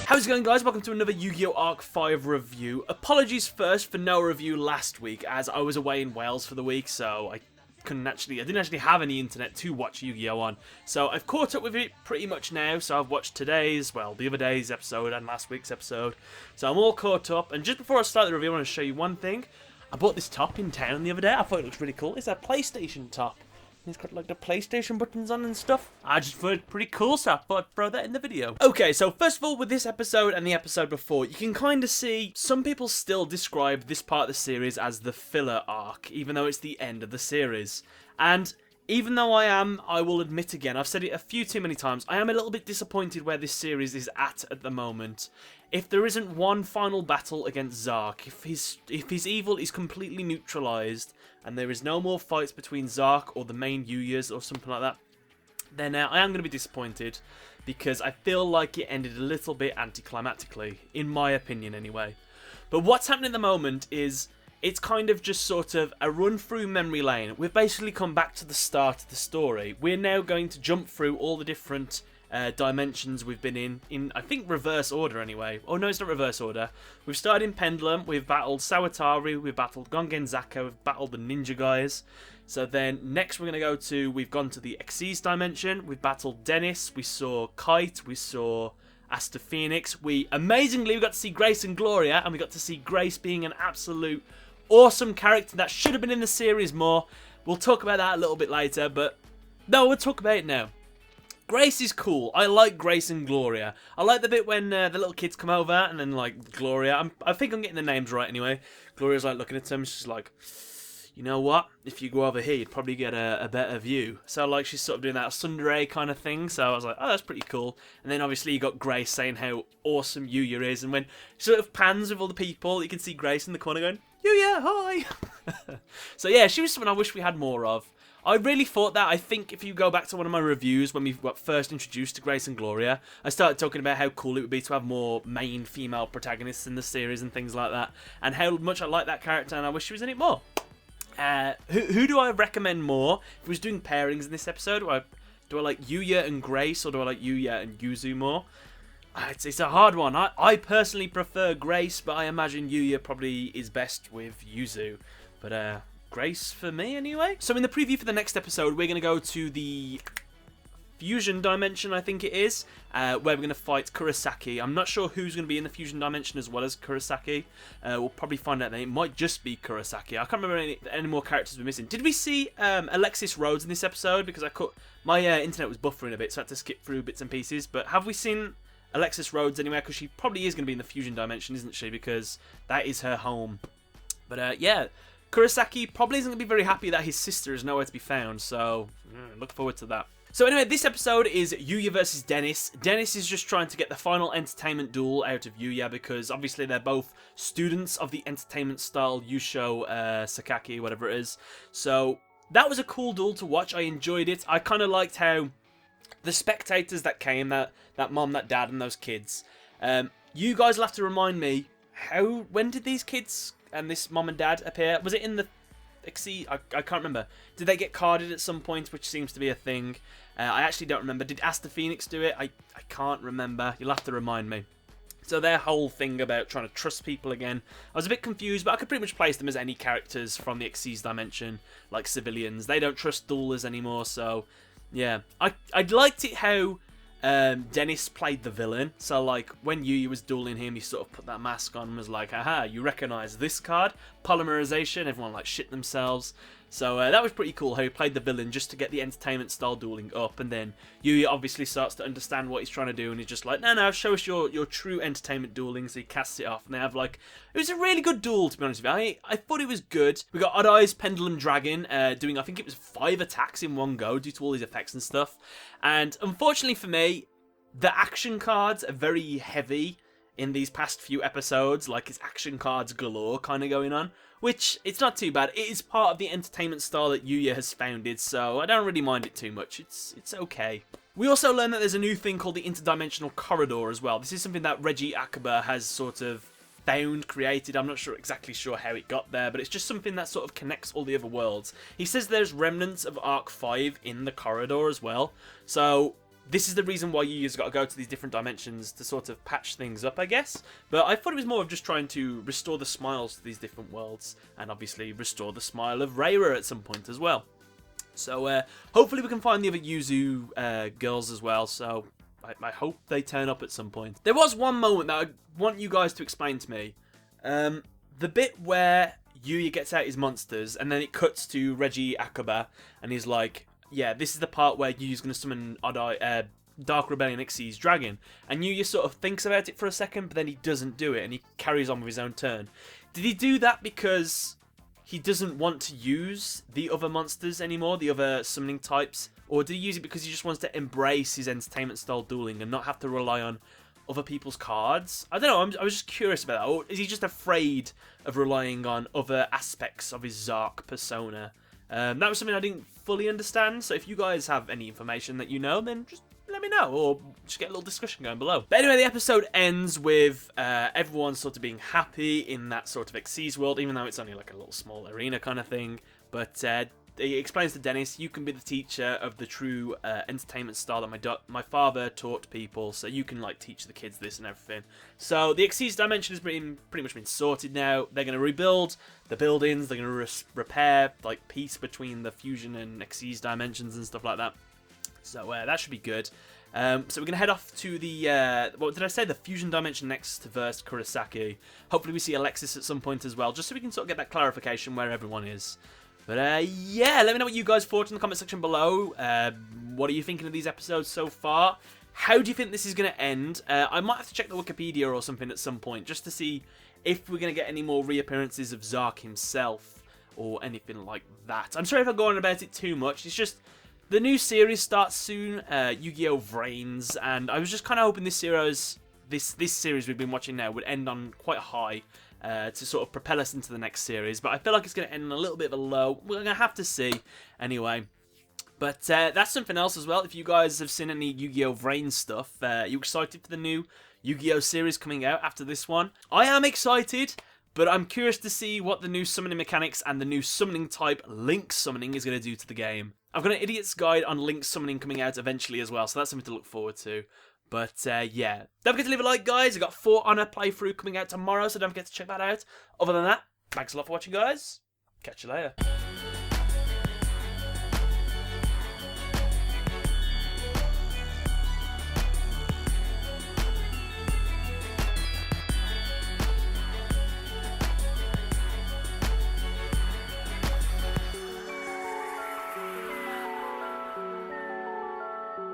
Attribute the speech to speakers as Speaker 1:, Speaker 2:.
Speaker 1: How's it going, guys? Welcome to another Yu-Gi-Oh! Arc 5 review. Apologies first for no review last week, as I was away in Wales for the week, so I didn't actually have any internet to watch Yu-Gi-Oh! On. So I've caught up with it pretty much now, so I've watched today's, well, the other day's episode and last week's episode. So I'm all caught up, and just before I start the review, I want to show you one thing. I bought this top in town the other day. I thought it looks really cool. It's a PlayStation top. It's got like the PlayStation buttons on and stuff. I just thought it pretty cool, so I thought I'd throw that in the video. Okay, so first of all, with this episode and the episode before, you can kind of see some people still describe this part of the series as the filler arc, even though it's the end of the series. And even though I will admit again, I've said it a few too many times, I am a little bit disappointed where this series is at the moment. If there isn't one final battle against Zark, if his evil is completely neutralized, and there is no more fights between Zark or the main Yugiohs or something like that, then I am going to be disappointed, because I feel like it ended a little bit anticlimactically, in my opinion anyway. But what's happening at the moment is, it's kind of just sort of a run through memory lane. We've basically come back to the start of the story. We're now going to jump through all the different dimensions we've been in I think reverse order anyway. Oh no, it's not reverse order. We've started in Pendulum, we've battled Sawatari, we've battled Gongen Zako, we've battled the ninja guys. So then next we're going to we've gone to the Xyz dimension, we've battled Dennis, we saw Kite, we saw Asta Phoenix, amazingly we got to see Grace and Gloria, and we got to see Grace being an absolute awesome character that should have been in the series more. We'll talk about that a little bit later, but no, we'll talk about it now. Grace is cool. I like Grace and Gloria. I like the bit when the little kids come over and then, like, Gloria. I think I'm getting the names right anyway. Gloria's, like, looking at them. She's like, you know what? If you go over here, you'd probably get a better view. So, like, she's sort of doing that tsundere kind of thing. So I was like, oh, that's pretty cool. And then, obviously, you got Grace saying how awesome Yugioh is. And when she sort of pans with all the people, you can see Grace in the corner going, Yugioh, hi! So, yeah, she was someone I wish we had more of. I really thought that. I think if you go back to one of my reviews when we got first introduced to Grace and Gloria, I started talking about how cool it would be to have more main female protagonists in the series and things like that, and how much I like that character and I wish she was in it more. Who do I recommend more? If I was doing pairings in this episode, do I like Yugioh and Grace, or do I like Yugioh and Yuzu more? It's a hard one. I personally prefer Grace, but I imagine Yugioh probably is best with Yuzu. But Grace for me anyway. So in the preview for the next episode, we're going to go to the Fusion Dimension, I think it is, where we're going to fight Kurosaki. I'm not sure who's going to be in the Fusion Dimension as well as Kurosaki. We'll probably find out that it might just be Kurosaki. I can't remember any more characters we're missing. Did we see Alexis Rhodes in this episode? Because my internet was buffering a bit, so I had to skip through bits and pieces. But have we seen Alexis Rhodes anywhere? Because she probably is going to be in the Fusion Dimension, isn't she? Because that is her home. But yeah, Kurosaki probably isn't going to be very happy that his sister is nowhere to be found, so look forward to that. So anyway, this episode is Yugioh versus Dennis. Dennis is just trying to get the final entertainment duel out of Yugioh, because obviously they're both students of the entertainment style Yusho Sakaki, whatever it is. So that was a cool duel to watch. I enjoyed it. I kind of liked how the spectators that came, that mom, that dad, and those kids. You guys will have to remind me, when did these kids and this mom and dad appear? Was it in the Xyz? I can't remember. Did they get carded at some point, which seems to be a thing? I actually don't remember. Did Asta Phoenix do it? I can't remember. You'll have to remind me. So their whole thing about trying to trust people again, I was a bit confused, but I could pretty much place them as any characters from the Xyz dimension, like civilians. They don't trust duelers anymore, so yeah. I liked it how Dennis played the villain, so like when Yugioh was dueling him, he sort of put that mask on and was like, aha, you recognise this card? Polymerization, everyone like shit themselves. So that was pretty cool how he played the villain just to get the entertainment style dueling up, and then Yugioh obviously starts to understand what he's trying to do, and he's just like, no, show us your true entertainment dueling, so he casts it off, and they have like, it was a really good duel, to be honest with you. I thought it was good. We got Odd Eye's Pendulum Dragon doing, I think it was 5 attacks in one go due to all these effects and stuff, and unfortunately for me, the action cards are very heavy in these past few episodes, like it's action cards galore kind of going on, which it's not too bad. It is part of the entertainment style that Yugioh has founded, so I don't really mind it too much. It's okay. We also learn that there's a new thing called the Interdimensional Corridor as well. This is something that Reggie Akaba has sort of found, created. I'm not exactly sure how it got there, but it's just something that sort of connects all the other worlds. He says there's remnants of Arc 5 in the corridor as well, so this is the reason why you've got to go to these different dimensions to sort of patch things up, I guess. But I thought it was more of just trying to restore the smiles to these different worlds, and obviously restore the smile of Rayra at some point as well. So hopefully we can find the other Yuzu girls as well, so I hope they turn up at some point. There was one moment that I want you guys to explain to me. The bit where Yugioh gets out his monsters, and then it cuts to Reggie Akaba, and he's like, yeah, this is the part where Yugioh's going to summon Dark Rebellion Xyz's dragon. And Yugioh sort of thinks about it for a second, but then he doesn't do it, and he carries on with his own turn. Did he do that because he doesn't want to use the other monsters anymore, the other summoning types? Or did he use it because he just wants to embrace his entertainment-style dueling and not have to rely on other people's cards? I don't know, I was just curious about that. Or is he just afraid of relying on other aspects of his Zark persona? That was something I didn't fully understand, so if you guys have any information that you know, then just let me know, or just get a little discussion going below. But anyway, the episode ends with everyone sort of being happy in that sort of Xyz world, even though it's only like a little small arena kind of thing. But he explains to Dennis, you can be the teacher of the true entertainment style that my father taught people, so you can like teach the kids this and everything. So the Xyz dimension has pretty much been sorted now. They're going to rebuild the buildings, they're going to repair like peace between the fusion and Xyz dimensions and stuff like that. So that should be good. So we're going to head off to the, what did I say, the fusion dimension next to verse Kurosaki. Hopefully we see Alexis at some point as well, just so we can sort of get that clarification where everyone is. But yeah, let me know what you guys thought in the comment section below. What are you thinking of these episodes so far? How do you think this is going to end? I might have to check the Wikipedia or something at some point, just to see if we're going to get any more reappearances of Zark himself, or anything like that. I'm sorry if I go on about it too much, it's just the new series starts soon, Yu-Gi-Oh! Vrains, and I was just kind of hoping this series we've been watching now would end on quite high, to sort of propel us into the next series, but I feel like it's going to end on a little bit of a low. We're going to have to see, anyway. But that's something else as well. If you guys have seen any Yu-Gi-Oh! Vrains stuff, you excited for the new Yu-Gi-Oh! Series coming out after this one? I am excited, but I'm curious to see what the new summoning mechanics and the new summoning type, Link Summoning, is going to do to the game. I've got an idiot's guide on Link Summoning coming out eventually as well, so that's something to look forward to. But yeah, don't forget to leave a like, guys. I've got 4 Honor playthrough coming out tomorrow, so don't forget to check that out. Other than that, thanks a lot for watching, guys. Catch you later.